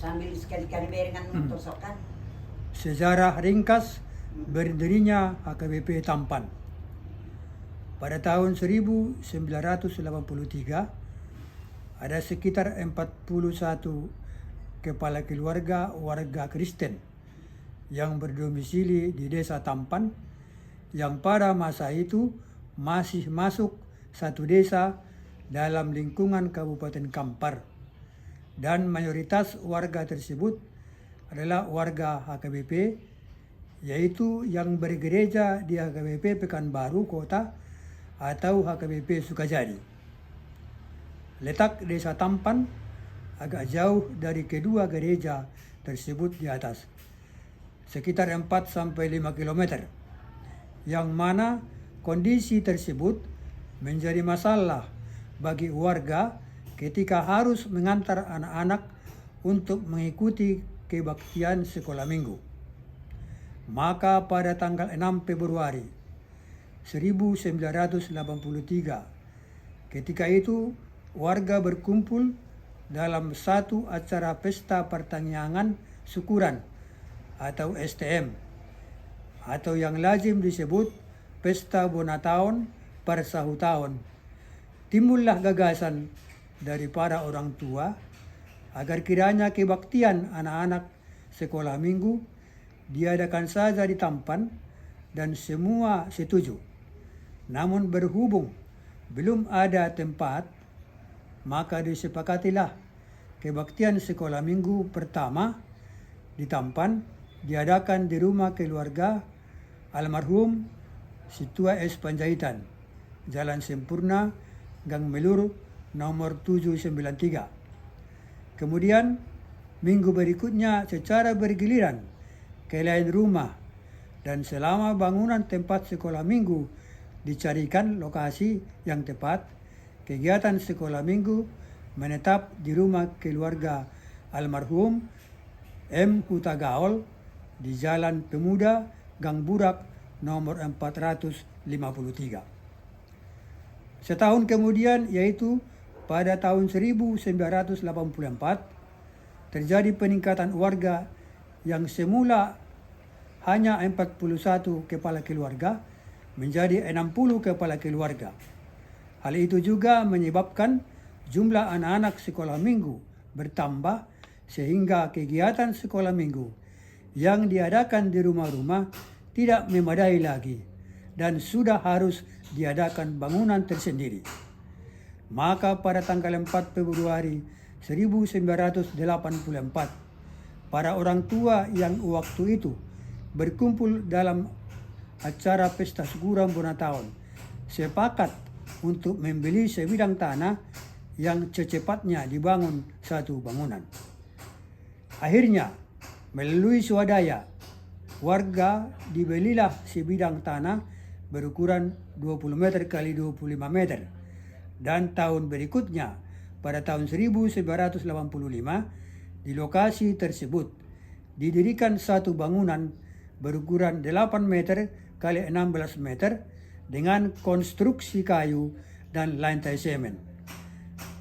Sambil sekali-kali berengan mentosokan. Sejarah ringkas berdirinya HKBP Tampan. Pada tahun 1983, ada sekitar 41 kepala keluarga warga Kristen yang berdomisili di Desa Tampan, yang pada masa itu masih masuk satu desa dalam lingkungan Kabupaten Kampar, dan mayoritas warga tersebut adalah warga HKBP, yaitu yang bergereja di HKBP Pekanbaru Kota atau HKBP Sukajadi. Letak Desa Tampan agak jauh dari kedua gereja tersebut di atas, sekitar 4-5 km, yang mana kondisi tersebut menjadi masalah bagi warga ketika harus mengantar anak-anak untuk mengikuti kebaktian sekolah minggu. Maka pada tanggal 6 Februari 1983, ketika itu warga berkumpul dalam satu acara pesta pertanian syukuran atau STM, atau yang lazim disebut Pesta Bonataon per Sahutahun. Timbullah gagasan dari para orang tua agar kiranya kebaktian anak-anak sekolah minggu diadakan saja di Tampan, dan semua setuju. Namun berhubung belum ada tempat, maka disepakatilah kebaktian sekolah minggu pertama di Tampan diadakan di rumah keluarga almarhum Situa S. Panjaitan, Jalan Sempurna, Gang Melur, nomor 793. Kemudian minggu berikutnya secara bergiliran ke lain rumah, dan selama bangunan tempat sekolah minggu dicarikan lokasi yang tepat, kegiatan sekolah minggu menetap di rumah keluarga almarhum M. Huta Gaol di Jalan Pemuda, Gang Burak, nomor 453. Setahun kemudian, yaitu pada tahun 1984, terjadi peningkatan warga yang semula hanya 41 kepala keluarga menjadi 60 kepala keluarga. Hal itu juga menyebabkan jumlah anak-anak sekolah minggu bertambah, sehingga kegiatan sekolah minggu yang diadakan di rumah-rumah tidak memadai lagi dan sudah harus diadakan bangunan tersendiri. Maka pada tanggal 4 Februari 1984, para orang tua yang waktu itu berkumpul dalam acara pesta syukuran Bonataon sepakat untuk membeli sebidang tanah yang secepatnya dibangun satu bangunan. Akhirnya, melalui swadaya, warga dibelilah sebidang tanah berukuran 20 meter kali 25 meter. Dan tahun berikutnya, pada tahun 1985, di lokasi tersebut didirikan satu bangunan berukuran 8 meter kali 16 meter dengan konstruksi kayu dan lantai semen.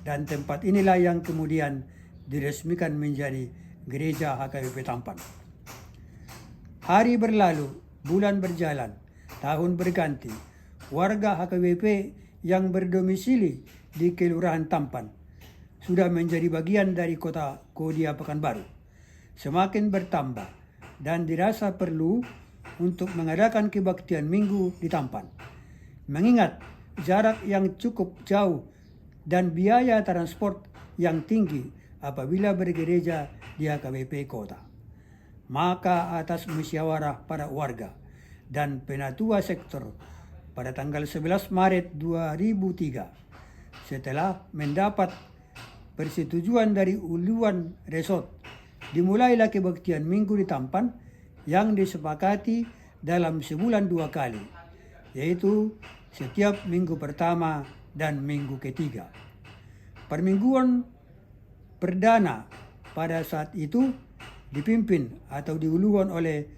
Dan tempat inilah yang kemudian diresmikan menjadi Gereja HKBP Tampan. Hari berlalu, bulan berjalan, tahun berganti. Warga HKBP yang berdomisili di Kelurahan Tampan sudah menjadi bagian dari kota Kodia Pekanbaru semakin bertambah, dan dirasa perlu untuk mengadakan kebaktian minggu di Tampan. Mengingat jarak yang cukup jauh dan biaya transport yang tinggi apabila bergereja di HKBP Kota. Maka atas musyawarah para warga dan penatua sektor, pada tanggal 11 Maret 2003, setelah mendapat persetujuan dari Uluan Resort, dimulailah kebaktian minggu di Tampan yang disepakati dalam sebulan 2 kali, yaitu setiap minggu pertama dan minggu ketiga. Permingguan perdana pada saat itu dipimpin atau diuluan oleh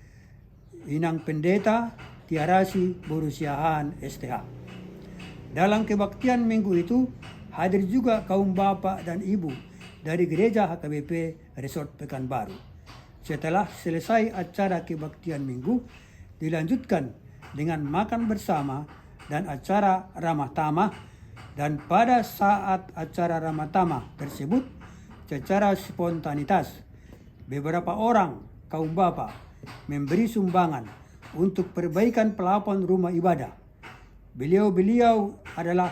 Inang Pendeta Tiarasi Borusiahan STH. Dalam kebaktian minggu itu hadir juga kaum bapak dan ibu dari gereja HKBP Resort Pekanbaru. Setelah selesai acara kebaktian minggu, dilanjutkan dengan makan bersama dan acara ramah tamah, dan pada saat acara ramah tamah tersebut secara spontanitas beberapa orang kaum bapa memberi sumbangan untuk perbaikan pelafon rumah ibadah. Beliau-beliau adalah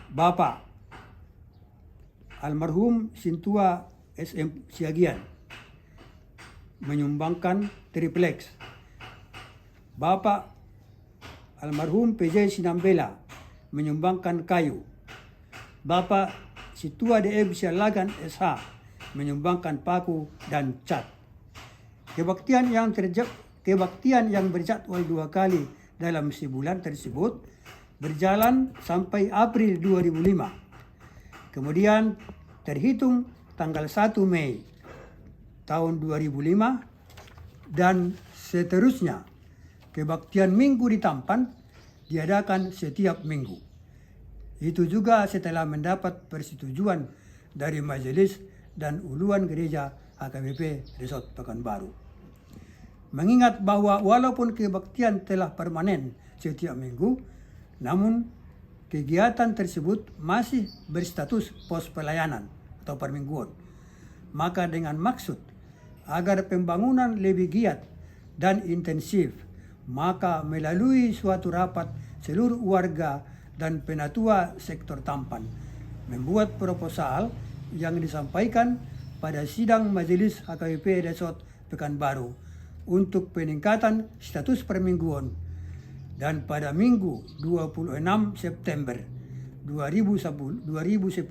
Bapak almarhum Sintua SM Siagian menyumbangkan triplex. Bapak almarhum PJ Sinambela menyumbangkan kayu. Bapak Situa DE Sialagan SH menyumbangkan paku dan cat. Kebaktian yang berjadwal 2 kali dalam sebulan tersebut berjalan sampai April 2005. Kemudian terhitung tanggal 1 Mei tahun 2005 dan seterusnya. Kebaktian minggu di Tampan diadakan setiap minggu. Itu juga setelah mendapat persetujuan dari majelis dan uluan gereja HKBP Resort Pekanbaru. Mengingat bahwa walaupun kebaktian telah permanen setiap minggu, namun kegiatan tersebut masih berstatus pos pelayanan atau permingguan. Maka dengan maksud agar pembangunan lebih giat dan intensif, maka melalui suatu rapat seluruh warga dan penatua sektor Tampan membuat proposal yang disampaikan pada sidang majelis HKBP Resort Pekanbaru untuk peningkatan status permingguan, dan pada Minggu 26 September 2010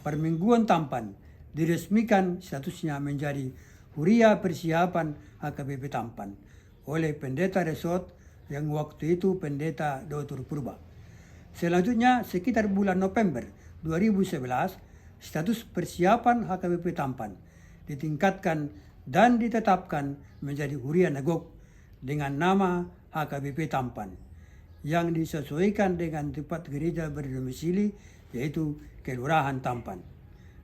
permingguan Tampan diresmikan statusnya menjadi Huria Persiapan HKBP Tampan oleh Pendeta Resort yang waktu itu Pendeta Dr. Purba. Selanjutnya sekitar bulan November 2011 status persiapan HKBP Tampan ditingkatkan dan ditetapkan menjadi Huria Nagok dengan nama HKBP Tampan yang disesuaikan dengan tempat gereja berdomisili, yaitu Kelurahan Tampan.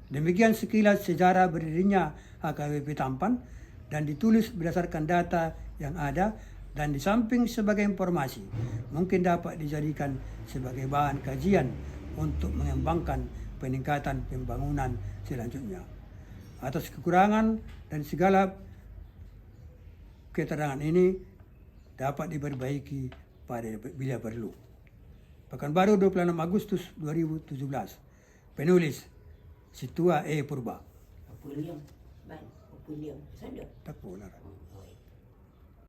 Demikian sekilas sejarah berdirinya HKBP Tampan dan ditulis berdasarkan data yang ada, dan di samping sebagai informasi mungkin dapat dijadikan sebagai bahan kajian untuk mengembangkan peningkatan pembangunan selanjutnya. Atas kekurangan dan segala keterangan ini dapat diperbaiki bila perlu. Pekanbaru 26 Agustus 2017. Penulis Situa E. Purba. William, William, Tak boleh.